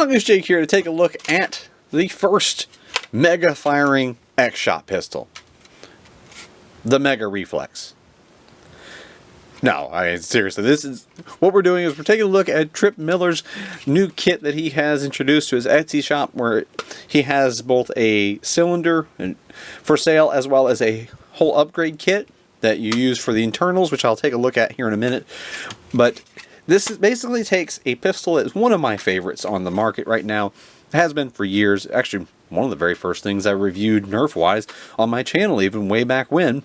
Mongoose Jake here to take a look at the first mega firing X-Shot pistol. The Mega Reflex. No, seriously, this is what we're doing is we're taking a look at Tripp Miller's new kit that he has introduced to his Etsy shop, where he has both a cylinder for sale as well as a whole upgrade kit that you use for the internals, which I'll take a look at here in a minute. But this basically takes a pistol that's one of my favorites on the market right now. It has been for years. Actually, one of the very first things I reviewed Nerf-wise on my channel, even way back when.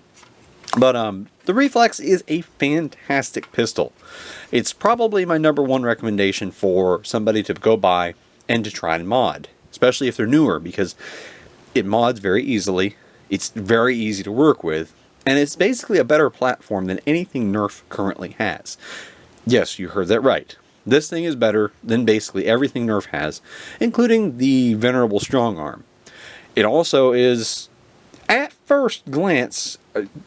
But the Reflex is a fantastic pistol. It's probably my #1 recommendation for somebody to go buy and to try and mod, especially if they're newer, because it mods very easily. It's very easy to work with, and it's basically a better platform than anything Nerf currently has. Yes, you heard that right. This thing is better than basically everything Nerf has, including the venerable strong arm. It also is, at first glance,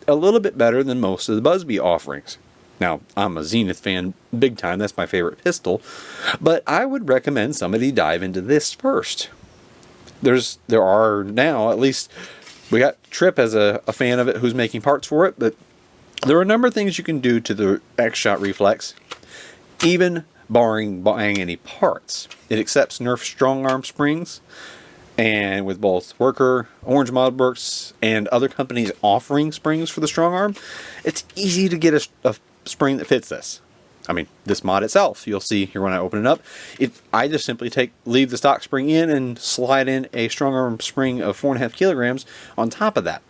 a little bit better than most of the Busby offerings. Now, I'm a Zenith fan big time, that's my favorite pistol, but I would recommend somebody dive into this first. There are now, at least, we got Tripp as a fan of it who's making parts for it, but there are a number of things you can do to the X-Shot Reflex, even barring buying any parts. It accepts Nerf strong arm springs, and with both Worker, Orange Mod Works, and other companies offering springs for the strong arm, it's easy to get a spring that fits this. I mean, this mod itself, you'll see here when I open it up, I just simply leave the stock spring in and slide in a strong arm spring of 4.5 kilograms on top of that.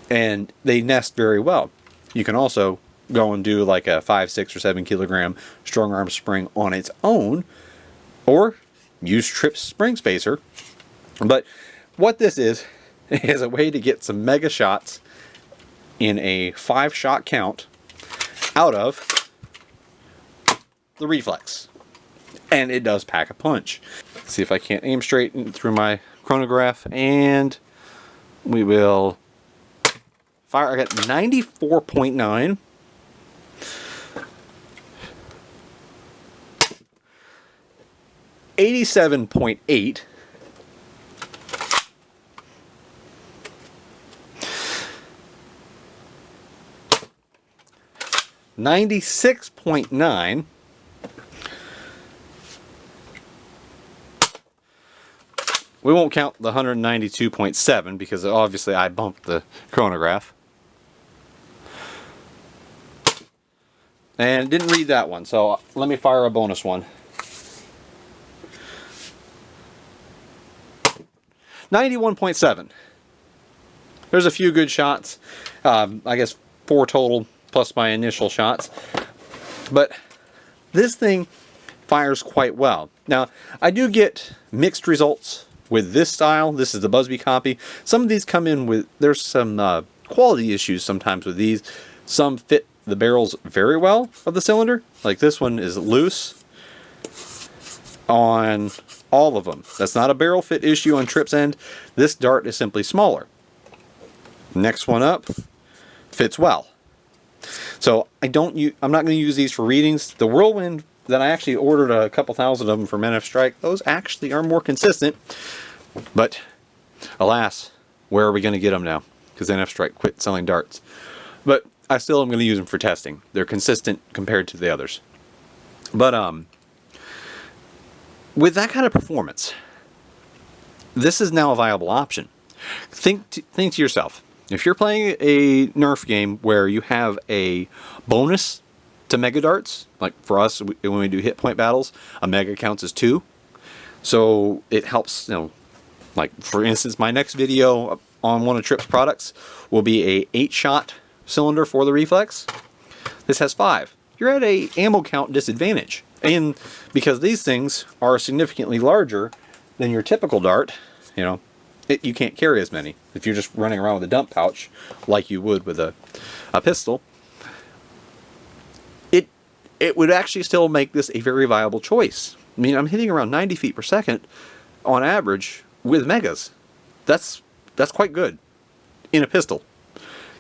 And they nest very well. You can also go and do like a 5, 6, or 7 kilogram strong arm spring on its own, or use Tripp's spring spacer. But what this is a way to get some mega shots in a 5-shot count out of the Reflex. And it does pack a punch. Let's see if I can't aim straight through my chronograph, and we will fire. I got 94.9. $87.8. 96.9. We won't count the 192.7 because obviously I bumped the chronograph. And didn't read that one, so let me fire a bonus one. 91.7. There's a few good shots. I guess 4 total plus my initial shots. But this thing fires quite well. Now, I do get mixed results with this style. This is the Busby copy. Some of these come in with, there's some quality issues sometimes with these. Some fit the barrels very well of the cylinder. Like this one is loose on all of them. That's not a barrel fit issue on Tripp's end. This dart is simply smaller. Next one up fits well. So I'm not going to use these for readings. The Whirlwind that I actually ordered a couple thousand of them from NF Strike, those actually are more consistent. But alas, where are we going to get them now? Because NF Strike quit selling darts. But I still am going to use them for testing. They're consistent compared to the others. But with that kind of performance, this is now a viable option. Think to yourself, if you're playing a Nerf game where you have a bonus to mega darts, like for us when we do hit point battles, a mega counts as 2. So it helps, like for instance, my next video on one of Tripp's products will be a 8-shot cylinder for the Reflex. This has 5. You're at a ammo count disadvantage. And because these things are significantly larger than your typical dart, you can't carry as many if you're just running around with a dump pouch like you would with a pistol. It would actually still make this a very viable choice. I mean, I'm hitting around 90 feet per second on average with megas. That's quite good in a pistol.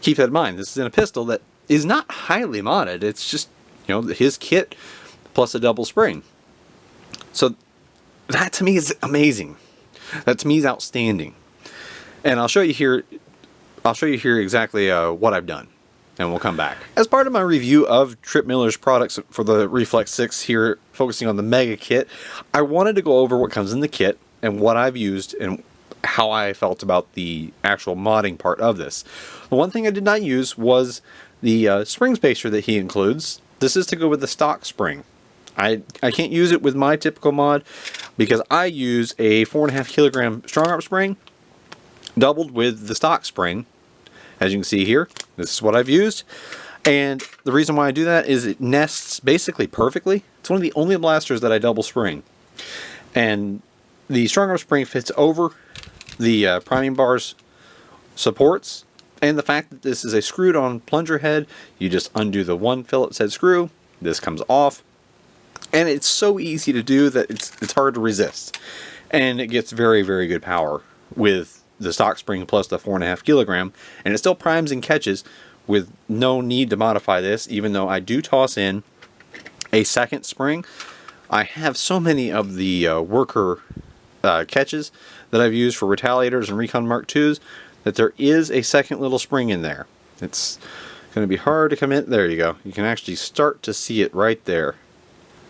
Keep that in mind. This is in a pistol that is not highly modded. It's just, his kit plus a double spring. So that to me is amazing. That to me is outstanding. And I'll show you here exactly what I've done. And we'll come back. As part of my review of Tripp Miller's products for the Reflex 6 here, focusing on the Mega Kit, I wanted to go over what comes in the kit and what I've used and how I felt about the actual modding part of this. The one thing I did not use was the spring spacer that he includes. This is to go with the stock spring. I can't use it with my typical mod because I use a 4.5 kilogram strong arm spring doubled with the stock spring. As you can see here, this is what I've used. And the reason why I do that is it nests basically perfectly. It's one of the only blasters that I double spring. And the strong arm spring fits over the priming bar's supports. And the fact that this is a screwed on plunger head, you just undo the one Phillips head screw, this comes off. And it's so easy to do that it's hard to resist. And it gets very, very good power with the stock spring plus the 4.5 kilogram, and it still primes and catches with no need to modify this, even though I do toss in a second spring. I have so many of the worker catches that I've used for Retaliators and Recon Mark IIs that there is a second little spring in there. It's going to be hard to come in. There you go. You can actually start to see it right there.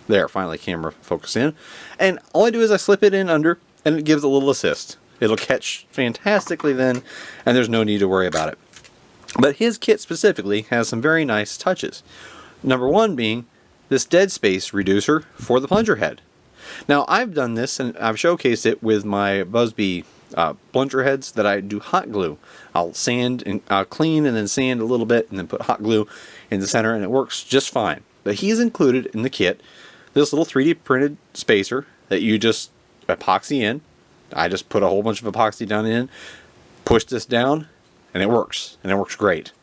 There, finally camera focus in. And all I do is I slip it in under, and it gives a little assist. It'll catch fantastically then, and there's no need to worry about it. But his kit specifically has some very nice touches. Number one being this dead space reducer for the plunger head. Now I've done this and I've showcased it with my Busby plunger heads that I do hot glue. I'll sand and clean and then sand a little bit and then put hot glue in the center, and it works just fine. But he's included in the kit this little 3D printed spacer that you just epoxy in. I just put a whole bunch of epoxy down in, push this down, and it works. And it works great.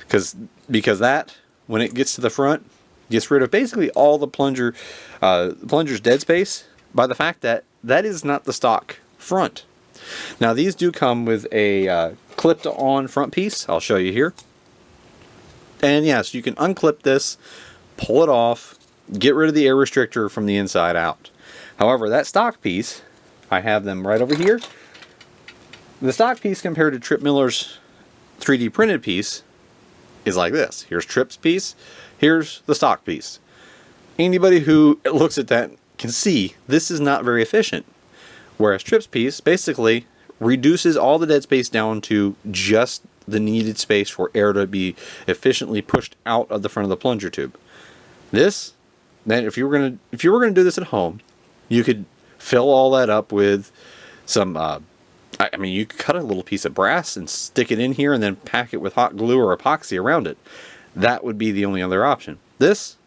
Because that, when it gets to the front, gets rid of basically all the plunger's dead space by the fact that that is not the stock front. Now these do come with a clipped on front piece. I'll show you here. And yes, you can unclip this, pull it off, get rid of the air restrictor from the inside out. However, that stock piece, I have them right over here. The stock piece compared to Tripp Miller's 3D printed piece is like this. Here's Tripp's piece. Here's the stock piece. Anybody who looks at that can see this is not very efficient. Whereas Tripp's piece basically reduces all the dead space down to just the needed space for air to be efficiently pushed out of the front of the plunger tube. This, then if you were gonna do this at home, you could fill all that up with some, I mean, you could cut a little piece of brass and stick it in here and then pack it with hot glue or epoxy around it. That would be the only other option. This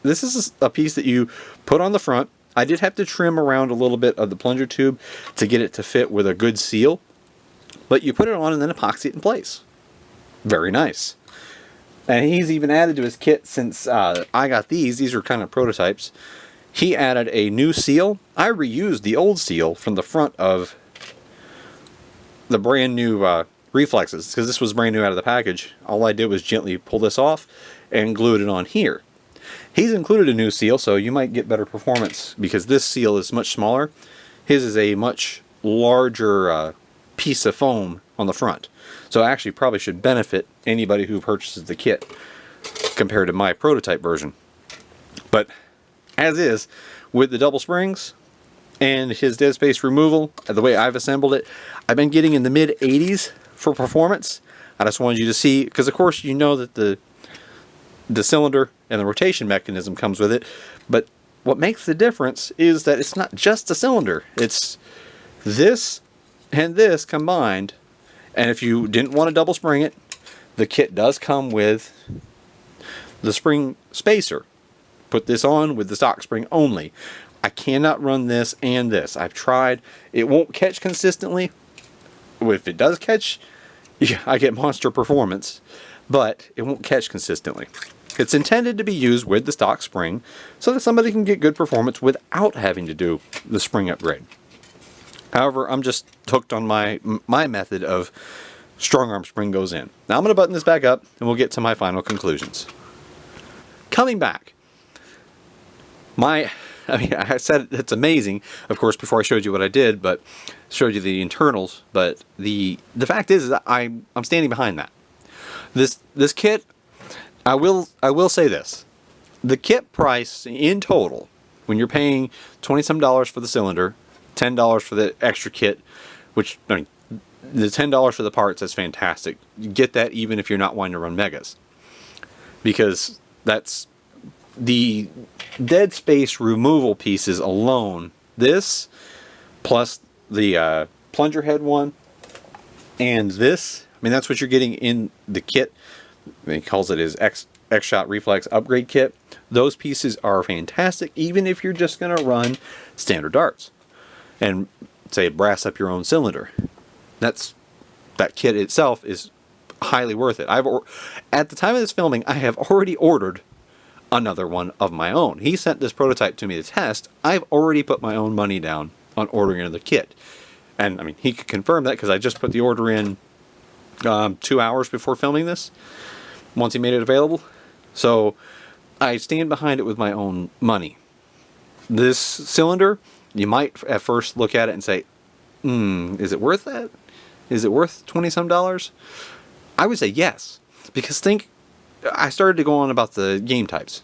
is a piece that you put on the front. I did have to trim around a little bit of the plunger tube to get it to fit with a good seal, but you put it on and then epoxy it in place. Very nice. And he's even added to his kit, since I got these. These are kind of prototypes. He added a new seal. I reused the old seal from the front of the brand new Reflexes, because this was brand new out of the package. All I did was gently pull this off and glued it on here. He's included a new seal, so you might get better performance because this seal is much smaller. His is a much larger piece of foam on the front. So actually probably should benefit anybody who purchases the kit compared to my prototype version. But as is, with the double springs and his dead space removal, the way I've assembled it, I've been getting in the mid 80s for performance. I just wanted you to see, because of course you know that the cylinder and the rotation mechanism comes with it, but what makes the difference is that it's not just the cylinder, it's this and this combined. And if you didn't want to double spring it, the kit does come with the spring spacer. Put this on with the stock spring only. I cannot run this and this. I've tried. It won't catch consistently. If it does catch, yeah, I get monster performance, but it won't catch consistently. It's intended to be used with the stock spring so that somebody can get good performance without having to do the spring upgrade. However, I'm just hooked on my method of strong arm spring goes in. Now I'm going to button this back up and we'll get to my final conclusions. Coming back, my I mean, I said it's amazing, of course, before I showed you what I did, but showed you the internals. But the fact is that I'm standing behind that. This kit, I will say this: the kit price in total, when you're paying $20 some for the cylinder, $10 for the extra kit, which, I mean, the $10 for the parts, that's fantastic. You get that even if you're not wanting to run megas, because that's the dead space removal pieces alone. This plus the plunger head one and this, I mean, that's what you're getting in the kit. I mean, he calls it his X-Shot Reflex upgrade kit. Those pieces are fantastic, even if you're just going to run standard darts and say brass up your own cylinder. That kit itself is highly worth it. At the time of this filming, I have already ordered another one of my own. He sent this prototype to me to test. I've already put my own money down on ordering another kit. And I mean, he could confirm that because I just put the order in 2 hours before filming this, once he made it available. So I stand behind it with my own money. This cylinder, you might at first look at it and say, is it worth that? Is it worth $20 some? I would say yes, because I started to go on about the game types.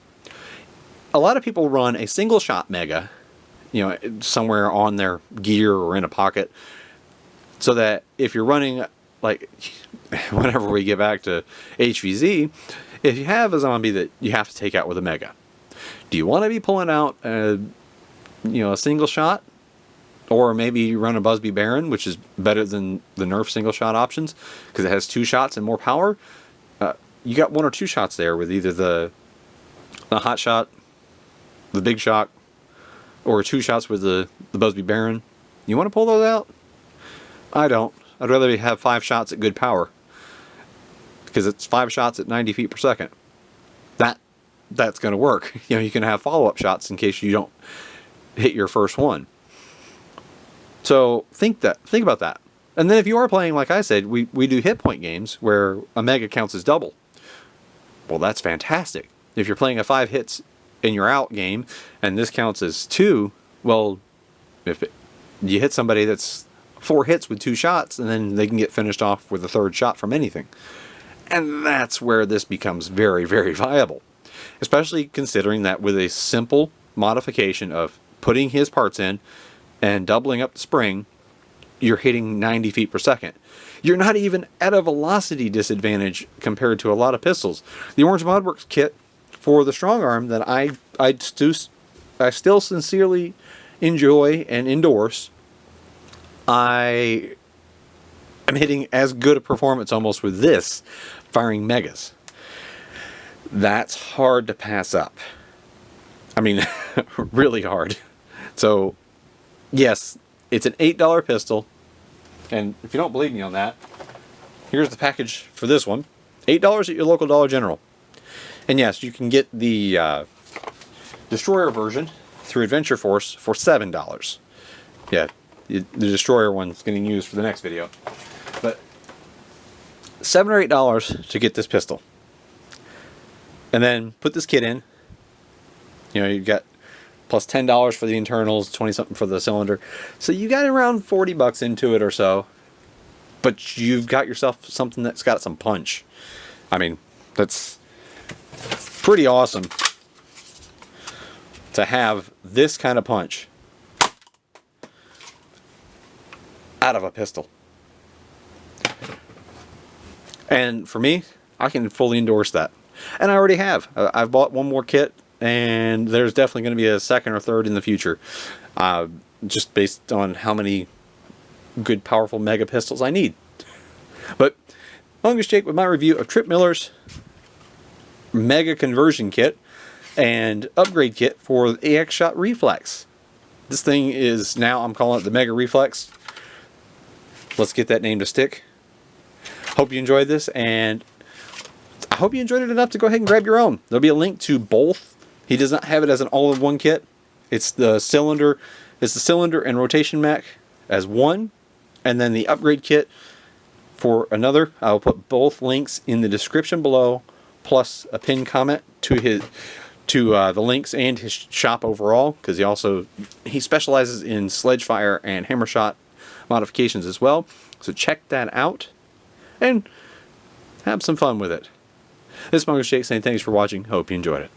A lot of people run a single shot mega, you know, somewhere on their gear or in a pocket, so that if you're running, like, whenever we get back to HVZ, if you have a zombie that you have to take out with a mega, do you want to be pulling out a single shot? Or maybe you run a Busby Baron, which is better than the Nerf single shot options because it has 2 shots and more power. You got 1 or 2 shots there with either the hot shot, the big shot, or 2 shots with the Busby Baron. You want to pull those out? I don't. I'd rather have 5 shots at good power, because it's 5 shots at 90 feet per second. That's going to work. You know, you can have follow-up shots in case you don't hit your first one. So think about that. And then if you are playing, like I said, we do hit point games where a mega counts as double. Well, that's fantastic. If you're playing a 5 hits and you're out game and this counts as 2, well, you hit somebody that's 4 hits with 2 shots, and then they can get finished off with a 3rd shot from anything. And that's where this becomes very, very viable. Especially considering that with a simple modification of putting his parts in and doubling up the spring, you're hitting 90 feet per second. You're not even at a velocity disadvantage compared to a lot of pistols. The Orange Modworks kit for the strong arm that I still sincerely enjoy and endorse, I am hitting as good a performance almost with this, firing megas. That's hard to pass up. I mean, really hard. So, yes, it's an $8 pistol. And if you don't believe me on that, here's the package for this one. $8 at your local Dollar General. And yes, you can get the Destroyer version through Adventure Force for $7. Yeah, the Destroyer one's getting used for the next video. But $7 or $8 to get this pistol. And then put this kit in. You know, you've got plus $10 for the internals, 20 something for the cylinder. So you got around 40 bucks into it or so. But you've got yourself something that's got some punch. I mean, that's pretty awesome to have this kind of punch out of a pistol. And for me, I can fully endorse that. And I already have. I've bought one more kit, and there's definitely going to be a second or third in the future. Just based on how many good, powerful mega pistols I need. But long as Jake with my review of Tripp Miller's Mega Conversion Kit and Upgrade Kit for the X-Shot Reflex. This thing is now, I'm calling it the Mega Reflex. Let's get that name to stick. Hope you enjoyed this, and I hope you enjoyed it enough to go ahead and grab your own. There'll be a link to both. He does not have it as an all-in-one kit. It's the cylinder and rotation mech as one, and then the upgrade kit for another. I'll put both links in the description below, plus a pinned comment to to the links and his shop overall, because he specializes in sledge fire and hammer shot modifications as well. So check that out and have some fun with it. This is Mongo Jake saying thanks for watching. Hope you enjoyed it.